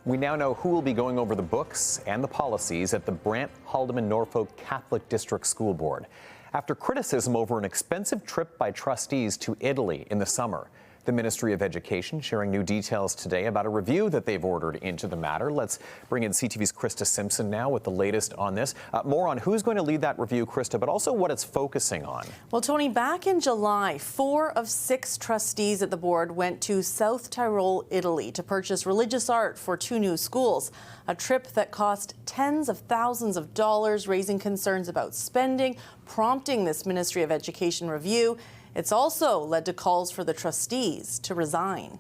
We now know who will be going over the books and the policies at the Brant, Haldimand, Norfolk Catholic District School Board. After criticism over an expensive trip by trustees to Italy in the summer, the Ministry of Education sharing new details today about a review that they've ordered into the matter. Let's bring in CTV's Krista Simpson now with the latest on this. More on who's going to lead that review, Krista, but also what it's focusing on. Well, Tony, back in July, 4 of 6 trustees at the board went to South Tyrol, Italy to purchase religious art for 2 new schools. A trip that cost tens of thousands of dollars, raising concerns about spending, prompting this Ministry of Education review. It's also led to calls for the trustees to resign.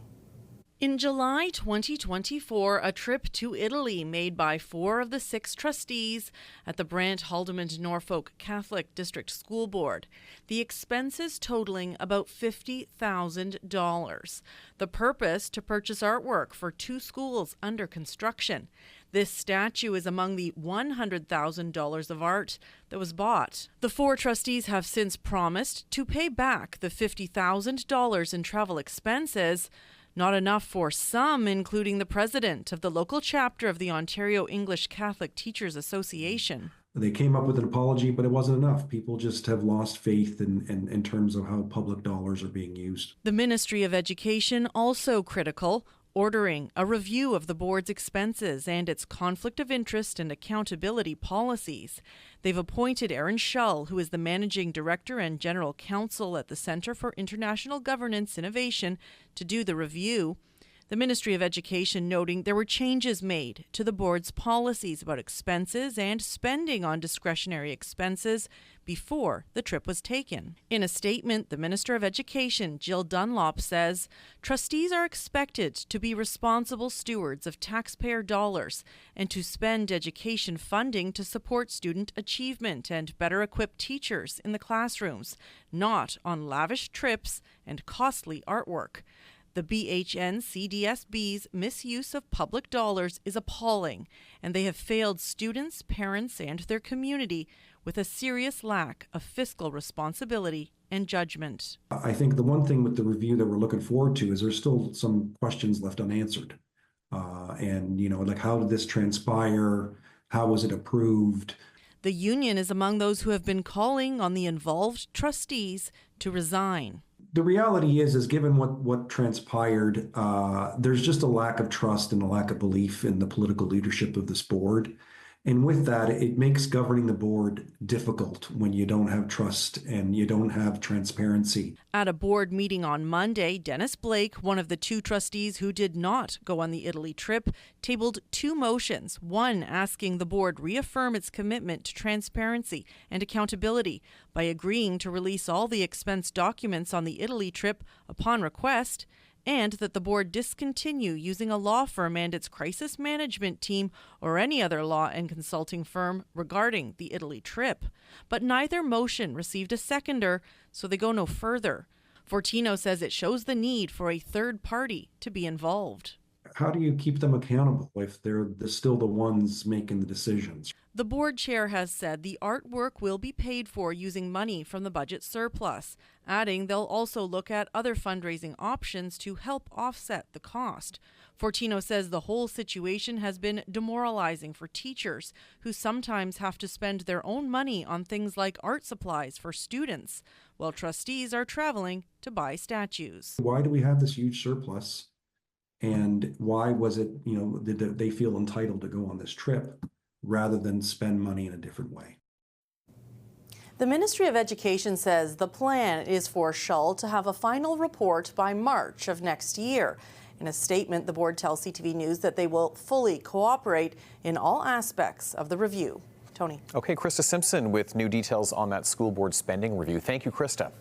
In July 2024, a trip to Italy made by 4 of the 6 trustees at the Brant, Haldimand, Norfolk Catholic District School Board. The expenses totaling about $50,000. The purpose, to purchase artwork for 2 schools under construction. This statue is among the $100,000 of art that was bought. The 4 trustees have since promised to pay back the $50,000 in travel expenses. Not enough for some, including the president of the local chapter of the Ontario English Catholic Teachers Association. They came up with an apology, but it wasn't enough. People just have lost faith in terms of how public dollars are being used. The Ministry of Education also critical, ordering a review of the board's expenses and its conflict of interest and accountability policies. They've appointed Aaron Shull, who is the Managing Director and General Counsel at the Centre for International Governance Innovation, to do the review. The Ministry of Education noting there were changes made to the board's policies about expenses and spending on discretionary expenses before the trip was taken. In a statement, the Minister of Education, Jill Dunlop, says trustees are expected to be responsible stewards of taxpayer dollars and to spend education funding to support student achievement and better equip teachers in the classrooms, not on lavish trips and costly artwork. The BHN-CDSB's misuse of public dollars is appalling, and they have failed students, parents, and their community with a serious lack of fiscal responsibility and judgment. I think the one thing with the review that we're looking forward to is there's still some questions left unanswered. Like how did this transpire? How was it approved? The union is among those who have been calling on the involved trustees to resign. The reality is given what transpired, there's just a lack of trust and a lack of belief in the political leadership of this board. And with that, it makes governing the board difficult when you don't have trust and you don't have transparency. At a board meeting on Monday, Dennis Blake, one of the 2 trustees who did not go on the Italy trip, tabled 2 motions, one asking the board reaffirm its commitment to transparency and accountability by agreeing to release all the expense documents on the Italy trip upon request, and that the board discontinue using a law firm and its crisis management team or any other law and consulting firm regarding the Italy trip. But neither motion received a seconder, so they go no further. Fortino says it shows the need for a third party to be involved. How do you keep them accountable if they're still the ones making the decisions? The board chair has said the artwork will be paid for using money from the budget surplus, adding they'll also look at other fundraising options to help offset the cost. Fortino says the whole situation has been demoralizing for teachers who sometimes have to spend their own money on things like art supplies for students, while trustees are traveling to buy statues. Why do we have this huge surplus? And why was it, did they feel entitled to go on this trip rather than spend money in a different way? The Ministry of Education says the plan is for Shull to have a final report by March of next year. In a statement, the board tells CTV News that they will fully cooperate in all aspects of the review. Tony. Okay, Krista Simpson with new details on that school board spending review. Thank you, Krista.